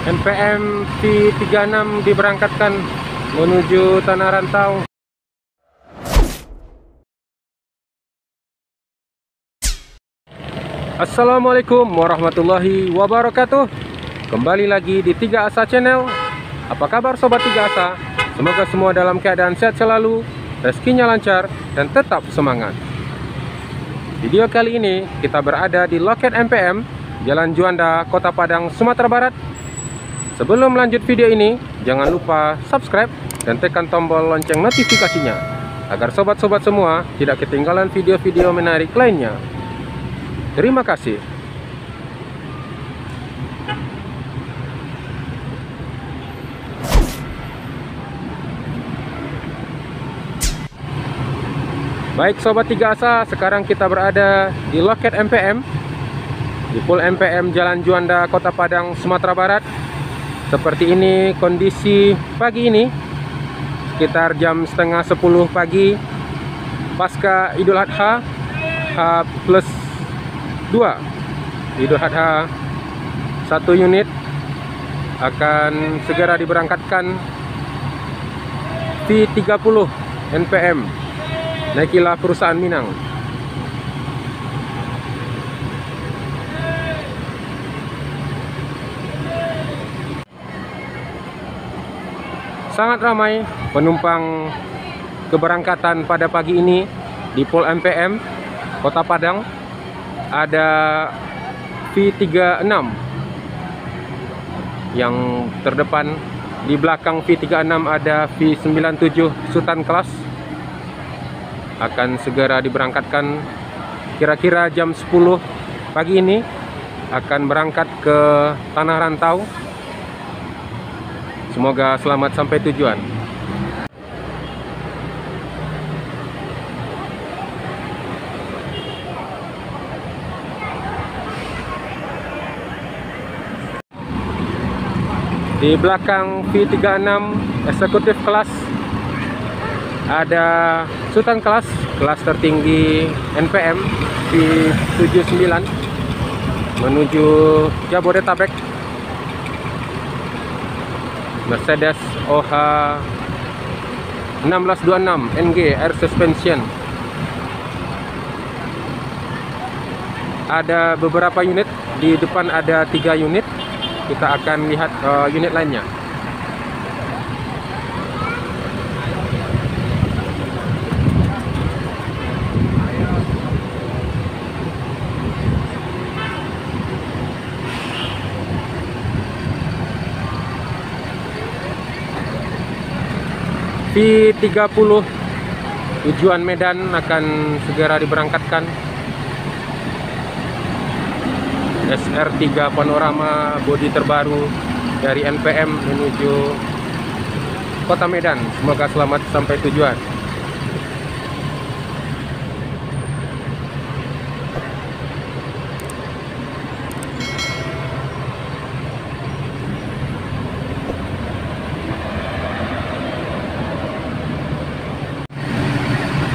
NPM V36 diberangkatkan menuju Tanah Rantau. Assalamualaikum warahmatullahi wabarakatuh. Kembali lagi di 3Asa Channel. Apa kabar sobat 3Asa? Semoga semua dalam keadaan sehat selalu, rezekinya lancar, dan tetap semangat. Video kali ini kita berada di loket NPM Jalan Juanda, Kota Padang, Sumatera Barat. Sebelum lanjut video ini, jangan lupa subscribe dan tekan tombol lonceng notifikasinya agar sobat-sobat semua tidak ketinggalan video-video menarik lainnya. Terima kasih. Baik sobat 3Asa, sekarang kita berada di loket NPM di Pool NPM Jalan Juanda, Kota Padang, Sumatera Barat. Seperti ini kondisi pagi ini, sekitar jam setengah 10 pagi pasca Idul Adha H+2. Idul Adha 1 unit akan segera diberangkatkan V30 NPM. Naikilah perusahaan Minang. Sangat ramai penumpang keberangkatan pada pagi ini di Pool NPM Kota Padang. Ada V36 yang terdepan, di belakang V36 ada V97 Sultan Class. Akan segera diberangkatkan kira-kira jam 10 pagi ini, akan berangkat ke Tanah Rantau. Semoga selamat sampai tujuan. Di belakang V36 Executive Class ada Sultan Class, kelas tertinggi NPM V79 menuju Jabodetabek. Mercedes OH 1626 NG Air Suspension. Ada beberapa unit, di depan ada 3 unit. Kita akan lihat unit lainnya. V30 tujuan Medan akan segera diberangkatkan. SR3 Panorama bodi terbaru dari NPM menuju Kota Medan. Semoga selamat sampai tujuan.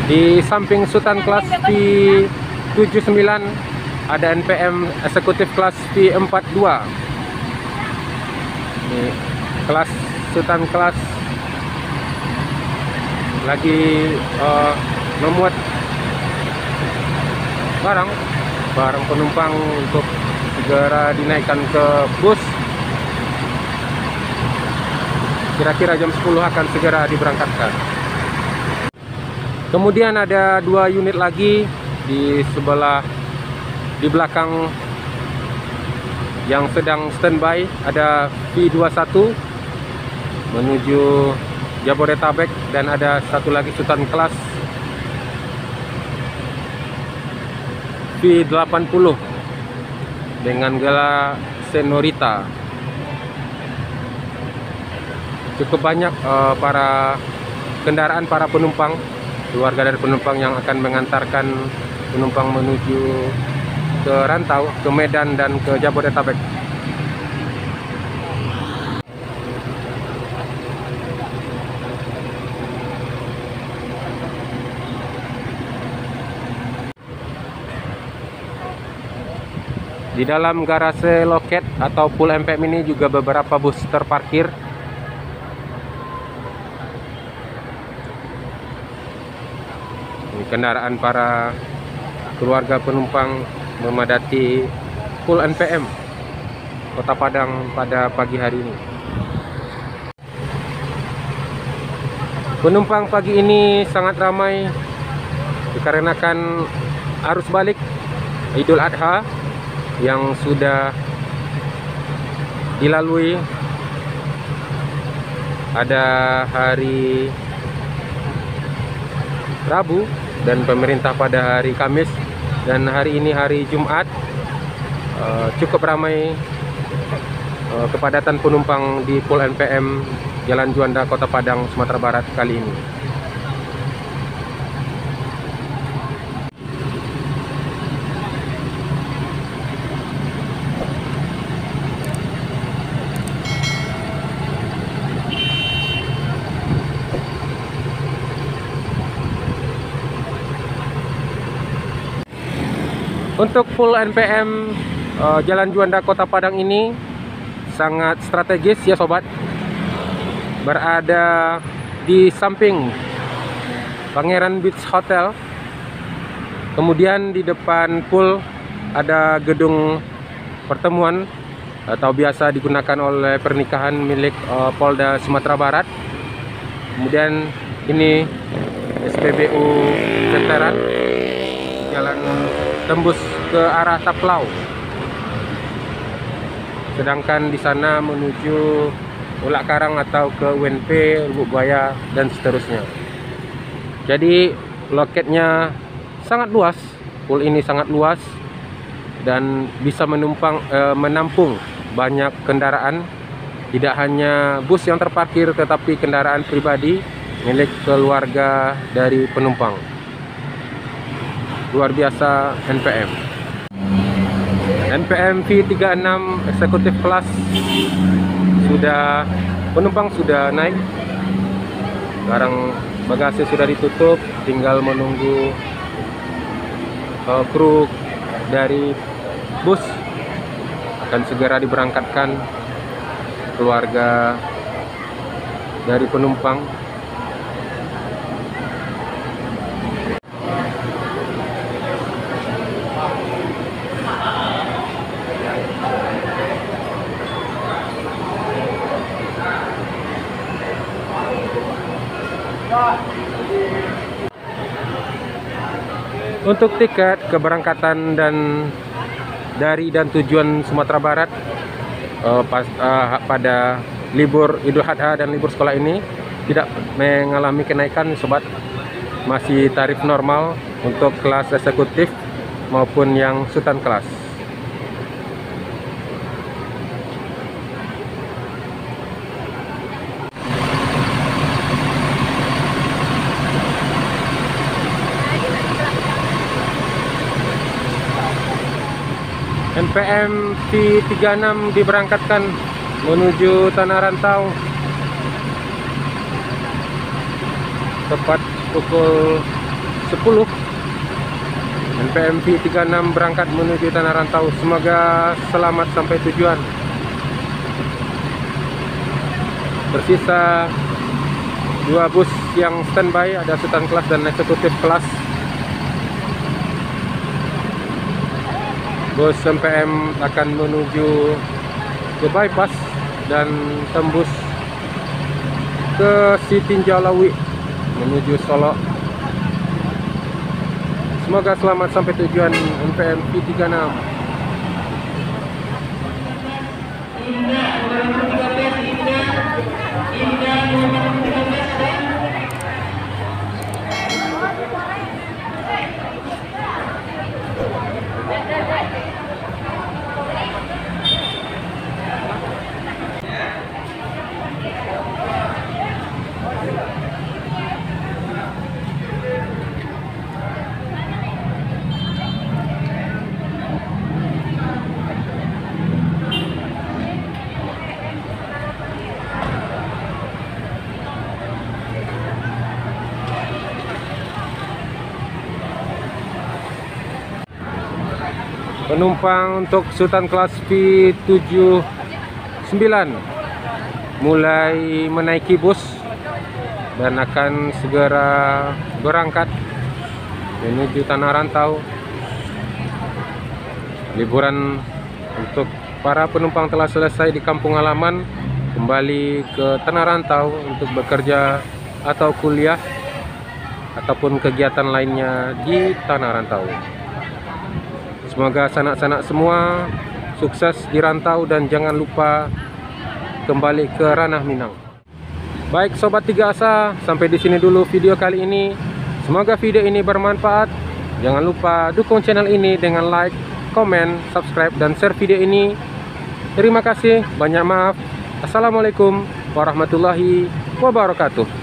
Di samping Sultan Class V79 ada NPM Executive Class V42. Ini kelas Sultan Class lagi memuat barang penumpang untuk segera dinaikkan ke bus. Kira-kira jam 10 akan segera diberangkatkan. Kemudian ada 2 unit lagi di belakang yang sedang standby. Ada V21 menuju Jabodetabek dan ada satu lagi Sultan Class V80 dengan gala Senorita. Cukup banyak para penumpang, keluarga dari penumpang yang akan mengantarkan penumpang menuju ke Rantau, ke Medan dan ke Jabodetabek. Di dalam garase loket atau pool MPM ini juga beberapa bus terparkir. Ini kendaraan para keluarga penumpang memadati pool NPM Kota Padang pada pagi hari ini. Penumpang pagi ini sangat ramai dikarenakan arus balik Idul Adha yang sudah dilalui. Ada hari Rabu dan pemerintah pada hari Kamis, dan hari ini hari Jumat. Cukup ramai kepadatan penumpang di pool NPM Jalan Juanda, Kota Padang, Sumatera Barat kali ini. Untuk pool NPM Jalan Juanda, Kota Padang ini sangat strategis ya sobat. Berada di samping Pangeran Beach Hotel. Kemudian di depan pool ada gedung pertemuan atau biasa digunakan oleh pernikahan milik Polda Sumatera Barat. Kemudian ini SPBU Veteran, jalan tembus ke arah Taplau. Sedangkan di sana menuju Ulak Karang atau ke UNP, Lubuk Buaya, dan seterusnya. Jadi loketnya sangat luas, pool ini sangat luas dan bisa menampung banyak kendaraan. Tidak hanya bus yang terparkir, tetapi kendaraan pribadi milik keluarga dari penumpang. Luar biasa NPM. NPM V36 Executive Class penumpang sudah naik. Sekarang bagasi sudah ditutup, tinggal menunggu kru dari bus akan segera diberangkatkan keluarga dari penumpang. Untuk tiket keberangkatan dari dan tujuan Sumatera Barat pada libur Idul Adha dan libur sekolah ini tidak mengalami kenaikan sobat. Masih tarif normal untuk kelas eksekutif maupun yang Sultan kelas. NPM V36 diberangkatkan menuju Tanah Rantau tepat pukul 10. NPM V36 berangkat menuju Tanah Rantau. Semoga selamat sampai tujuan. Tersisa 2 bus yang standby, ada Sultan kelas dan eksekutif kelas. Bus NPM akan menuju ke bypass dan tembus ke Sitinjalawi menuju Solo. Semoga selamat sampai tujuan NPM V36. penumpang untuk Sultan kelas V79 mulai menaiki bus dan akan segera berangkat menuju Tanah Rantau. Liburan untuk para penumpang telah selesai di kampung halaman, kembali ke Tanah Rantau untuk bekerja atau kuliah ataupun kegiatan lainnya di Tanah Rantau. Semoga sanak-sanak semua sukses di rantau dan jangan lupa kembali ke ranah Minang. Baik sobat Tiga Asa, sampai di sini dulu video kali ini. Semoga video ini bermanfaat. Jangan lupa dukung channel ini dengan like, komen, subscribe, dan share video ini. Terima kasih, banyak maaf. Assalamualaikum warahmatullahi wabarakatuh.